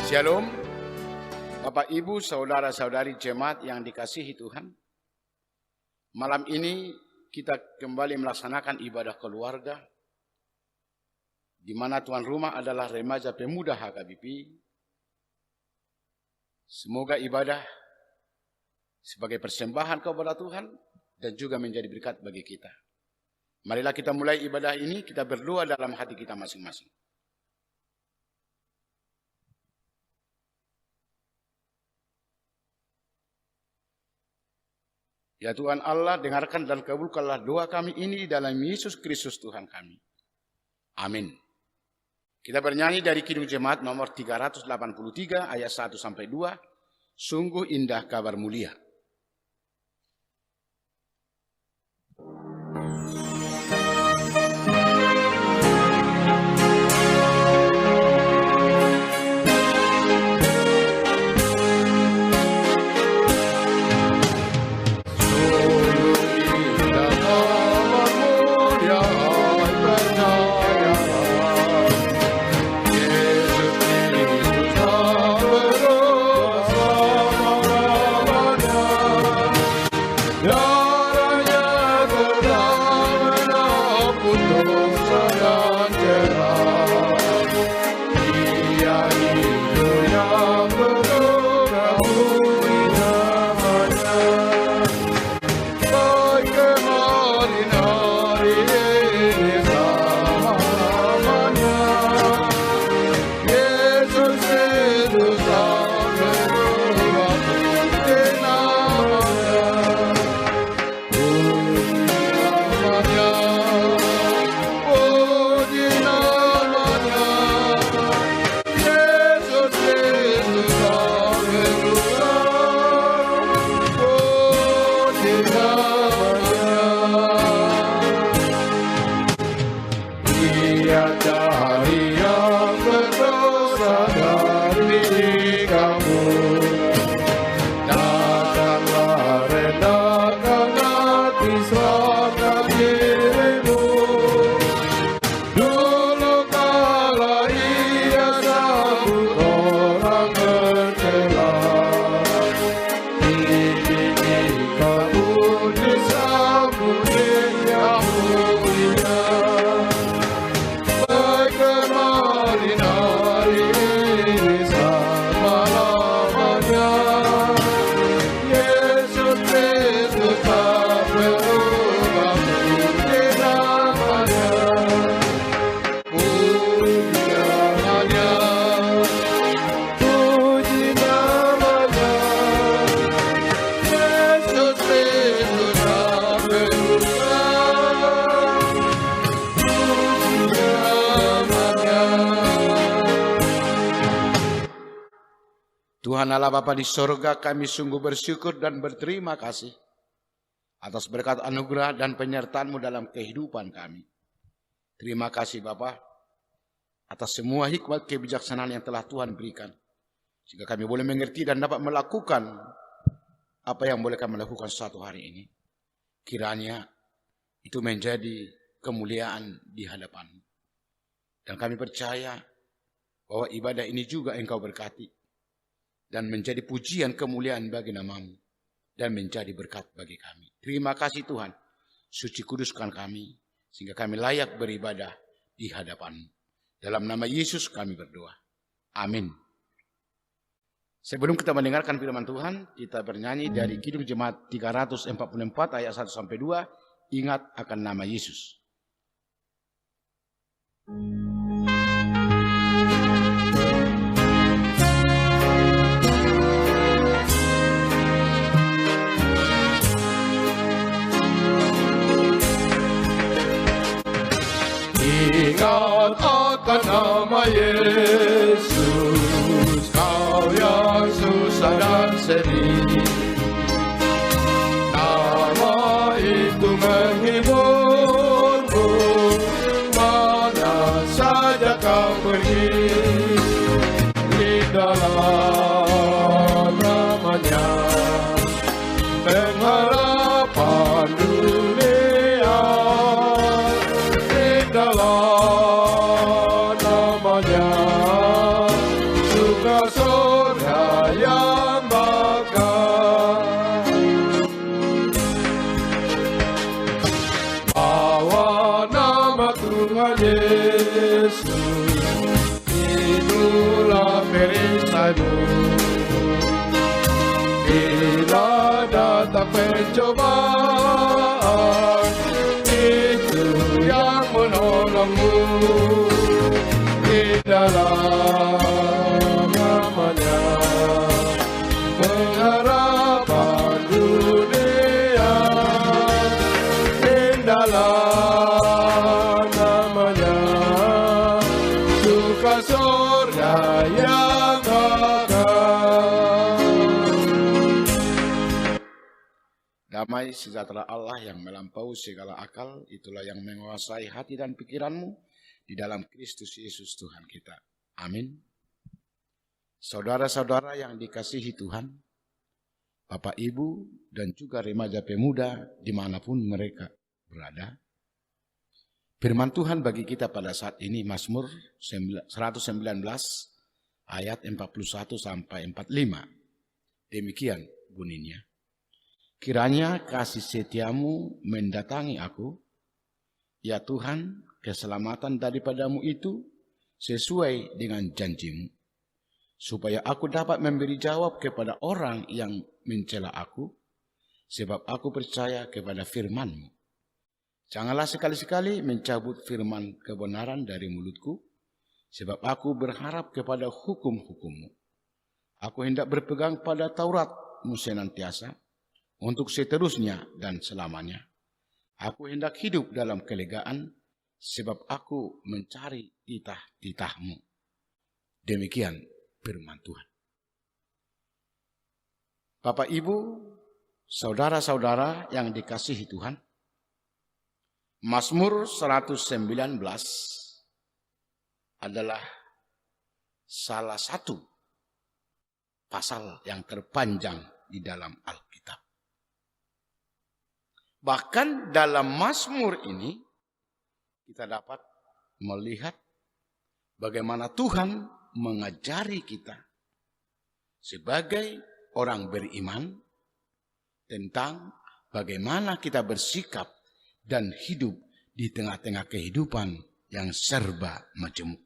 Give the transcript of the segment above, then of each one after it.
Shalom, Bapak Ibu, Saudara-saudari jemaat yang dikasihi Tuhan. Malam ini kita kembali melaksanakan ibadah keluarga, di mana tuan rumah adalah remaja pemuda HKBP. Semoga ibadah sebagai persembahan kepada Tuhan dan juga menjadi berkat bagi kita. Marilah kita mulai ibadah ini, kita berdoa dalam hati kita masing-masing. Ya Tuhan Allah, dengarkan dan kabulkanlah doa kami ini dalam Yesus Kristus Tuhan kami. Amin. Kita bernyanyi dari Kidung Jemaat nomor 383 ayat 1-2. Sungguh indah kabar mulia. Tuhan Allah Bapa di sorga, kami sungguh bersyukur dan berterima kasih atas berkat anugerah dan penyertaan-Mu dalam kehidupan kami. Terima kasih Bapa atas semua hikmat kebijaksanaan yang telah Tuhan berikan, sehingga kami boleh mengerti dan dapat melakukan apa yang boleh kami lakukan suatu hari ini. Kiranya itu menjadi kemuliaan di hadapan-Mu. Dan kami percaya bahwa ibadah ini juga Engkau berkati dan menjadi pujian kemuliaan bagi nama-Mu dan menjadi berkat bagi kami. Terima kasih Tuhan, suci kuduskan kami sehingga kami layak beribadah di hadapan-Mu. Dalam nama Yesus kami berdoa. Amin. Sebelum kita mendengarkan firman Tuhan, kita bernyanyi dari Kidung Jemaat 344 ayat 1-2, ingat akan nama Yesus. Ingat akan nama Yesus, kau yang susah dan sedih. Nama itu menghiburmu, mana saja kau pergi. Di dalam namanya pengharapan dunia. Dalam namanya suka nama Yesus, itulah perisaimu. Bila datang pencobaan, itu yang menolongmu. Di dalam namanya pengharapan dunia. Di dalam namanya suka surga yang kekal. Damai sejahtera Allah yang melampaui segala akal, itulah yang menguasai hati dan pikiranmu di dalam Kristus Yesus Tuhan kita. Amin. Saudara-saudara yang dikasihi Tuhan, Bapak, Ibu, dan juga remaja pemuda dimanapun mereka berada, firman Tuhan bagi kita pada saat ini Mazmur 119 ayat 41 sampai 45. Demikian bunyinya. Kiranya kasih setiamu mendatangi aku, ya Tuhan, keselamatan daripadamu itu sesuai dengan janjimu, supaya aku dapat memberi jawab kepada orang yang mencela aku, sebab aku percaya kepada firman-Mu. Janganlah sekali-sekali mencabut firman kebenaran dari mulutku, sebab aku berharap kepada hukum-hukum-Mu. Aku hendak berpegang pada Taurat-Mu senantiasa, untuk seterusnya dan selamanya. Aku hendak hidup dalam kelegaan, sebab aku mencari titah-titah-Mu. Demikian firman Tuhan. Bapak, Ibu, saudara-saudara yang dikasihi Tuhan, Mazmur 119 adalah salah satu pasal yang terpanjang di dalam Alkitab. Bahkan dalam Mazmur ini kita dapat melihat bagaimana Tuhan mengajari kita sebagai orang beriman tentang bagaimana kita bersikap dan hidup di tengah-tengah kehidupan yang serba majemuk.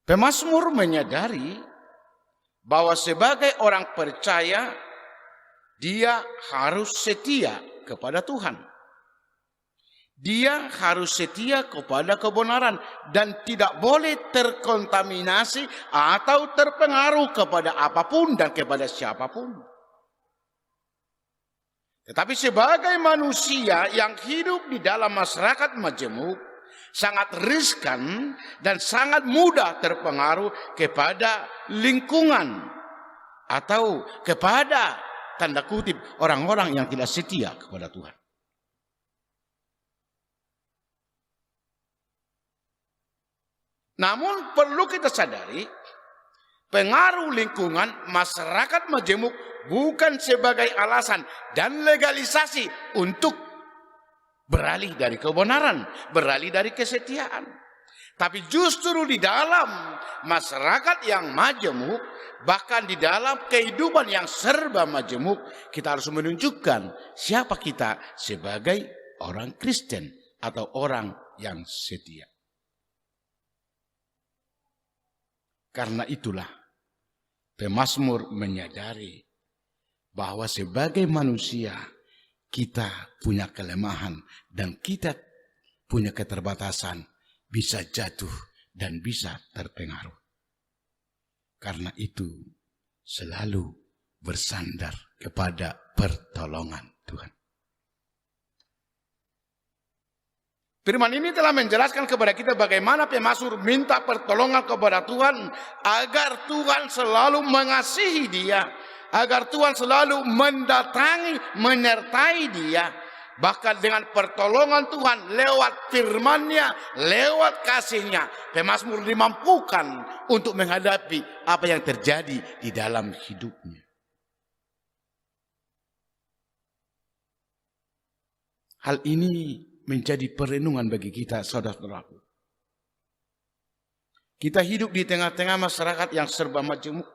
Pemazmur menyadari bahwa sebagai orang percaya dia harus setia kepada Tuhan. Dia harus setia kepada kebenaran dan tidak boleh terkontaminasi atau terpengaruh kepada apapun dan kepada siapapun. Tetapi sebagai manusia yang hidup di dalam masyarakat majemuk, sangat riskan dan sangat mudah terpengaruh kepada lingkungan atau kepada tanda kutip orang-orang yang tidak setia kepada Tuhan. Namun perlu kita sadari, pengaruh lingkungan masyarakat majemuk bukan sebagai alasan dan legalisasi untuk beralih dari kebenaran, beralih dari kesetiaan. Tapi justru di dalam masyarakat yang majemuk, bahkan di dalam kehidupan yang serba majemuk, kita harus menunjukkan siapa kita sebagai orang Kristen atau orang yang setia. Karena itulah pemazmur menyadari bahwa sebagai manusia kita punya kelemahan dan kita punya keterbatasan, bisa jatuh dan bisa terpengaruh. Karena itu selalu bersandar kepada pertolongan Tuhan. Firman ini telah menjelaskan kepada kita bagaimana pemazmur minta pertolongan kepada Tuhan agar Tuhan selalu mengasihi dia, agar Tuhan selalu mendatangi, menyertai dia. Bahkan dengan pertolongan Tuhan lewat firman-Nya, lewat kasih-Nya, pemazmur dimampukan untuk menghadapi apa yang terjadi di dalam hidupnya. Hal ini menjadi perenungan bagi kita, saudara-saudaraku. Kita hidup di tengah-tengah masyarakat yang serba majemuk.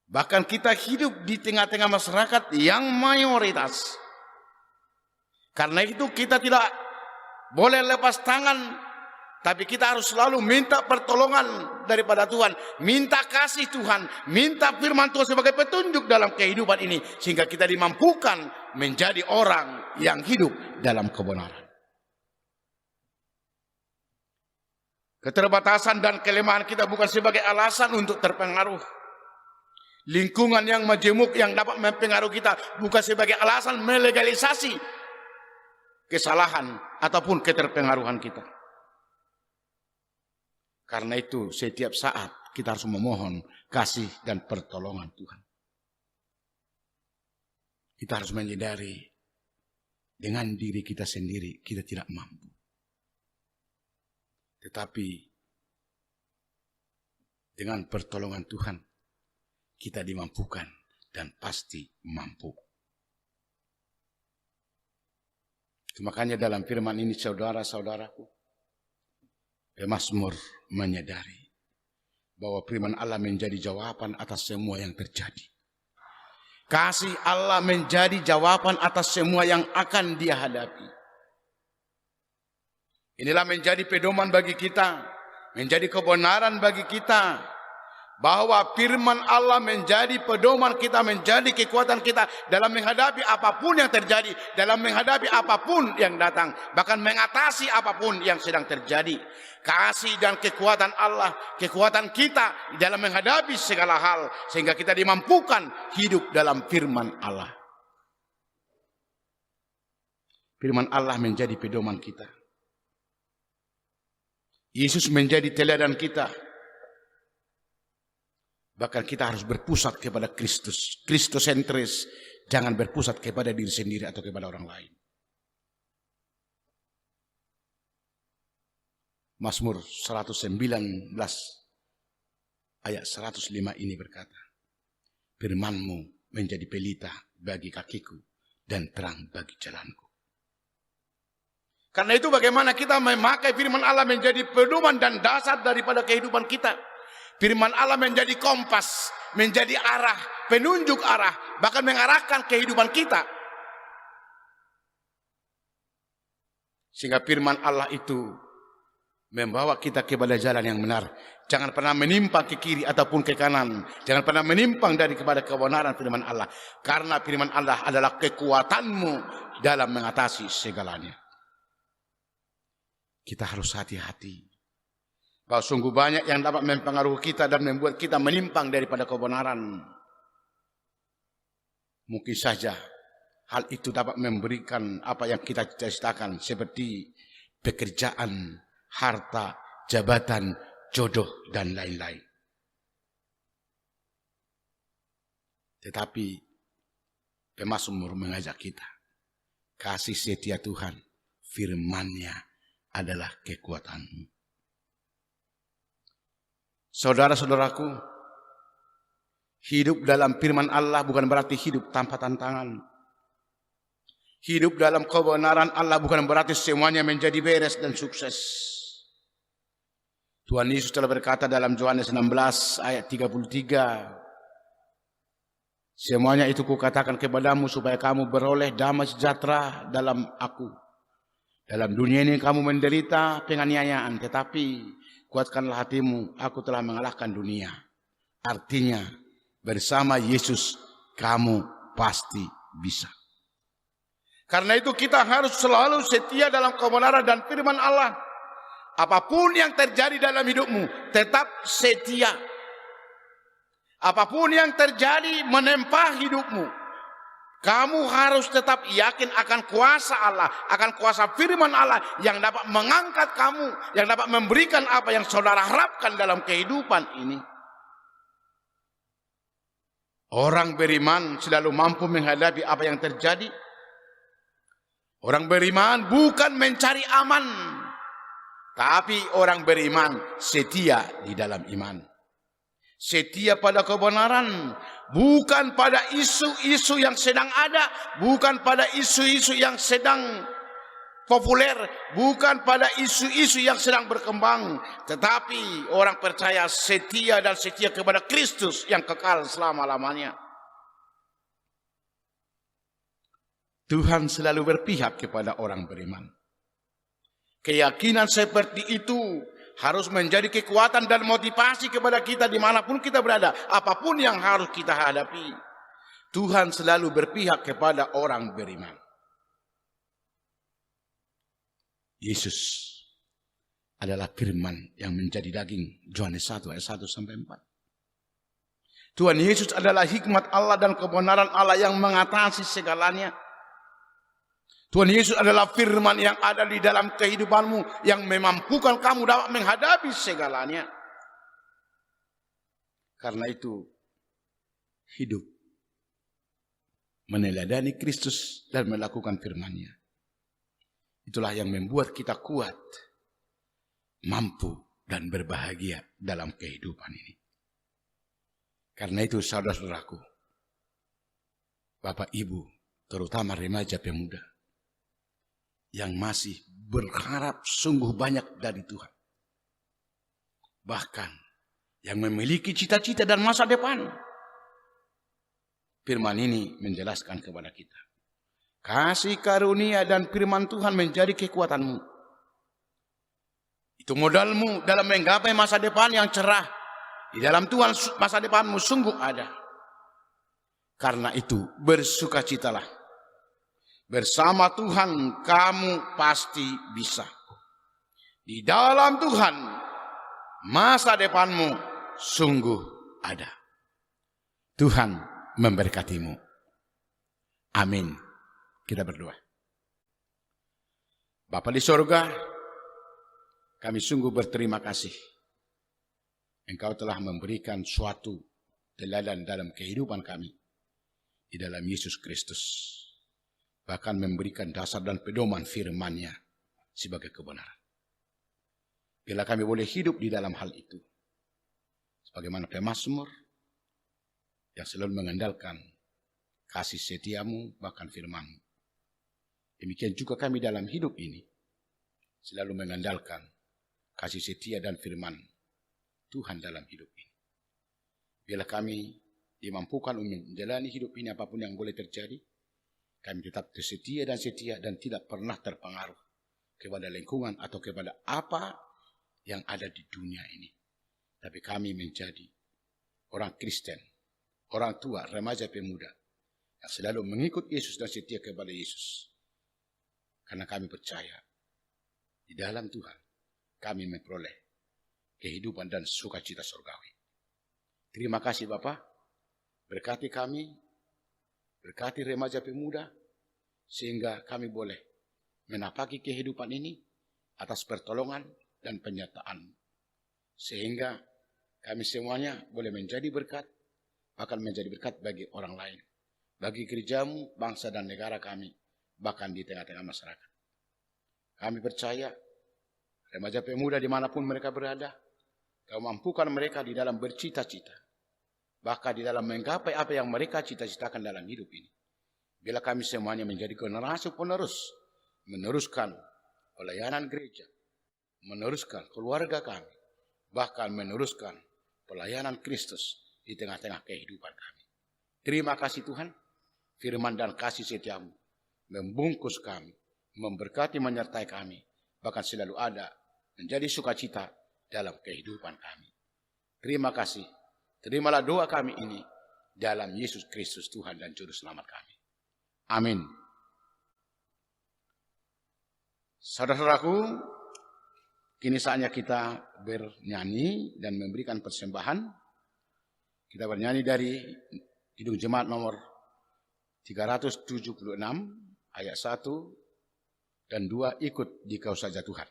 Bahkan kita hidup di tengah-tengah masyarakat yang mayoritas Karena itu kita tidak boleh lepas tangan, tapi kita harus selalu minta pertolongan daripada Tuhan, minta kasih Tuhan, minta firman Tuhan sebagai petunjuk dalam kehidupan ini, sehingga kita dimampukan menjadi orang yang hidup dalam kebenaran. Keterbatasan dan kelemahan kita bukan sebagai alasan untuk terpengaruh. Lingkungan yang majemuk yang dapat mempengaruhi kita bukan sebagai alasan melegalisasi kesalahan ataupun keterpengaruhan kita. Karena itu setiap saat kita harus memohon kasih dan pertolongan Tuhan. Kita harus menyadari dengan diri kita sendiri kita tidak mampu. Tetapi dengan pertolongan Tuhan kita dimampukan dan pasti mampu. Makanya dalam firman ini saudara-saudaraku, pemazmur menyadari bahwa firman Allah menjadi jawaban atas semua yang terjadi. Kasih Allah menjadi jawaban atas semua yang akan dia hadapi. Inilah menjadi pedoman bagi kita, menjadi kebenaran bagi kita, bahwa firman Allah menjadi pedoman kita, menjadi kekuatan kita dalam menghadapi apapun yang terjadi, dalam menghadapi apapun yang datang, bahkan mengatasi apapun yang sedang terjadi. Kasih dan kekuatan Allah, kekuatan kita dalam menghadapi segala hal, sehingga kita dimampukan hidup dalam firman Allah. Firman Allah menjadi pedoman kita. Yesus menjadi teladan kita. Bahkan kita harus berpusat kepada Kristus. Kristosentris. Jangan berpusat kepada diri sendiri atau kepada orang lain. Mazmur 119 ayat 105 ini berkata, firman-Mu menjadi pelita bagi kakiku dan terang bagi jalanku. Karena itu bagaimana kita memakai firman Allah menjadi pedoman dan dasar daripada kehidupan kita. Firman Allah menjadi kompas, menjadi arah, penunjuk arah, bahkan mengarahkan kehidupan kita. Sehingga firman Allah itu membawa kita kepada jalan yang benar. Jangan pernah menyimpang ke kiri ataupun ke kanan. Jangan pernah menyimpang dari kepada kebenaran firman Allah. Karena firman Allah adalah kekuatanmu dalam mengatasi segalanya. Kita harus hati-hati. Bahwa sungguh banyak yang dapat mempengaruhi kita dan membuat kita menyimpang daripada kebenaran. Mungkin saja hal itu dapat memberikan apa yang kita cita-citakan, seperti pekerjaan, harta, jabatan, jodoh, dan lain-lain. Tetapi pemazmur mengajak kita, kasih setia Tuhan, firman-Nya adalah kekuatanmu. Saudara-saudaraku, hidup dalam firman Allah bukan berarti hidup tanpa tantangan. Hidup dalam kebenaran Allah bukan berarti semuanya menjadi beres dan sukses. Tuhan Yesus telah berkata dalam Yohanes 16 ayat 33, semuanya itu kukatakan kepadamu supaya kamu beroleh damai sejahtera dalam aku. Dalam dunia ini kamu menderita penganiayaan, tetapi kuatkanlah hatimu, aku telah mengalahkan dunia. Artinya, bersama Yesus, kamu pasti bisa. Karena itu kita harus selalu setia dalam kebenaran dan firman Allah. Apapun yang terjadi dalam hidupmu, tetap setia. Apapun yang terjadi menempa hidupmu, kamu harus tetap yakin akan kuasa Allah, akan kuasa firman Allah yang dapat mengangkat kamu, yang dapat memberikan apa yang saudara harapkan dalam kehidupan ini. Orang beriman selalu mampu menghadapi apa yang terjadi. Orang beriman bukan mencari aman, tapi orang beriman setia di dalam iman. Setia pada kebenaran, bukan pada isu-isu yang sedang ada, bukan pada isu-isu yang sedang populer, bukan pada isu-isu yang sedang berkembang, tetapi orang percaya setia dan setia kepada Kristus yang kekal selama-lamanya. Tuhan selalu berpihak kepada orang beriman. Keyakinan seperti itu harus menjadi kekuatan dan motivasi kepada kita dimanapun kita berada. Apapun yang harus kita hadapi. Tuhan selalu berpihak kepada orang beriman. Yesus adalah firman yang menjadi daging. Yohanes 1 ayat 1 sampai 4. Tuhan Yesus adalah hikmat Allah dan kebenaran Allah yang mengatasi segalanya. Tuhan Yesus adalah firman yang ada di dalam kehidupanmu, yang memampukan kamu dapat menghadapi segalanya. Karena itu, hidup meneladani Kristus dan melakukan firman-Nya. Itulah yang membuat kita kuat, mampu, dan berbahagia dalam kehidupan ini. Karena itu, saudara-saudaraku, Bapak Ibu, terutama remaja pemuda, yang masih berharap sungguh banyak dari Tuhan. Bahkan yang memiliki cita-cita dan masa depan. Firman ini menjelaskan kepada kita. Kasih karunia dan firman Tuhan menjadi kekuatanmu. Itu modalmu dalam menggapai masa depan yang cerah. Di dalam Tuhan masa depanmu sungguh ada. Karena itu bersukacitalah. Bersama Tuhan kamu pasti bisa. Di dalam Tuhan masa depanmu sungguh ada. Tuhan memberkatimu. Amin. Kita berdoa. Bapa di sorga, kami sungguh berterima kasih. Engkau telah memberikan suatu teladan dalam kehidupan kami. Di dalam Yesus Kristus. Bahkan memberikan dasar dan pedoman firman-Nya sebagai kebenaran. Bila kami boleh hidup di dalam hal itu. Sebagaimana pemazmur yang selalu mengandalkan kasih setiamu bahkan firman-Mu. Demikian juga kami dalam hidup ini selalu mengandalkan kasih setia dan firman Tuhan dalam hidup ini. Bila kami dimampukan untuk menjalani hidup ini apapun yang boleh terjadi, kami tetap setia dan tidak pernah terpengaruh kepada lingkungan atau kepada apa yang ada di dunia ini. Tapi kami menjadi orang Kristen, orang tua, remaja pemuda yang selalu mengikut Yesus dan setia kepada Yesus. Karena kami percaya di dalam Tuhan kami memperoleh kehidupan dan sukacita surgawi. Terima kasih Bapak, berkati kami, berkati remaja pemuda, sehingga kami boleh menapaki kehidupan ini atas pertolongan dan penyertaan. Sehingga kami semuanya boleh menjadi berkat, bahkan menjadi berkat bagi orang lain. Bagi gerejamu, bangsa dan negara kami, bahkan di tengah-tengah masyarakat. Kami percaya, remaja pemuda dimanapun mereka berada, Kau mampukan mereka di dalam bercita-cita. Bahkan di dalam menggapai apa yang mereka cita-citakan dalam hidup ini. Bila kami semuanya menjadi generasi penerus, meneruskan pelayanan gereja, meneruskan keluarga kami, bahkan meneruskan pelayanan Kristus di tengah-tengah kehidupan kami. Terima kasih Tuhan, firman dan kasih setiamu membungkus kami, memberkati menyertai kami, bahkan selalu ada menjadi sukacita dalam kehidupan kami. Terima kasih, terimalah doa kami ini dalam Yesus Kristus Tuhan dan Juru Selamat kami. Amin. Saudara-saudaraku, kini saatnya kita bernyanyi dan memberikan persembahan. Kita bernyanyi dari Kidung Jemaat nomor 376 ayat 1 dan 2, ikut di Kau Saja Tuhan.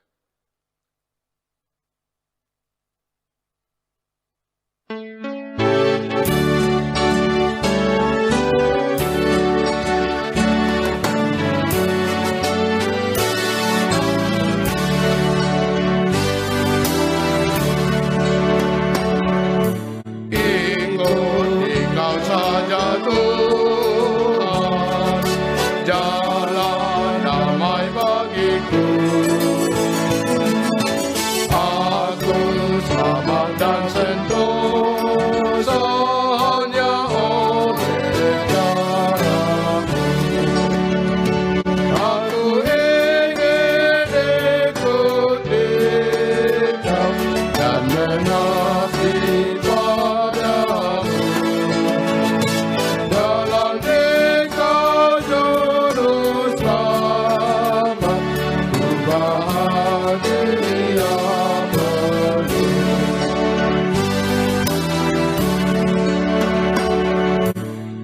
Jalan damai bagiku.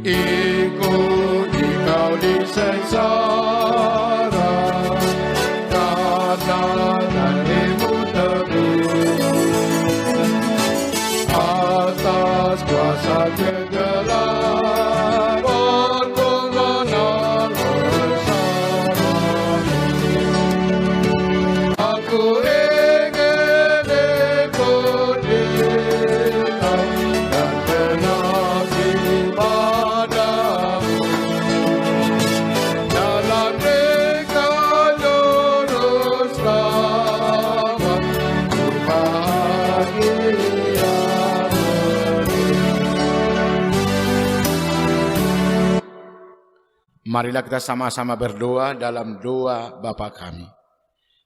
ikuti kau di sengsara, karena darimu tebus, atas kuasa kegelapan berkorbanan bersamamu. Aku ingin ikuti kau dan mengabdi padamu, dalam Engkau juru selamat, ku bahagia. Marilah kita sama-sama berdoa dalam doa Bapa kami.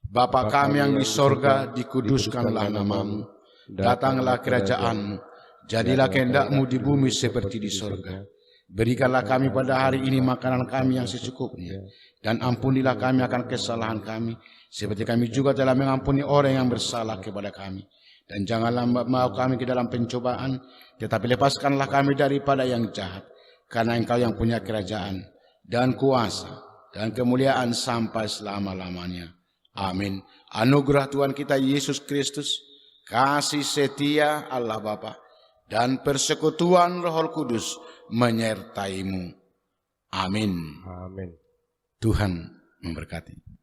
Bapa kami yang di sorga, dikuduskanlah namamu. Datanglah kerajaanmu. Jadilah kehendak-Mu di bumi seperti di sorga. Berikanlah kami pada hari ini makanan kami yang secukupnya. Dan ampunilah kami akan kesalahan kami, seperti kami juga telah mengampuni orang yang bersalah kepada kami. Dan janganlah membawa kami ke dalam pencobaan, tetapi lepaskanlah kami daripada yang jahat. Karena Engkau yang punya kerajaan, dan kuasa, dan kemuliaan sampai selama-lamanya. Amin. Anugerah Tuhan kita Yesus Kristus, kasih setia Allah Bapa, dan persekutuan Roh Kudus menyertaimu. Amin. Amin. Tuhan memberkati.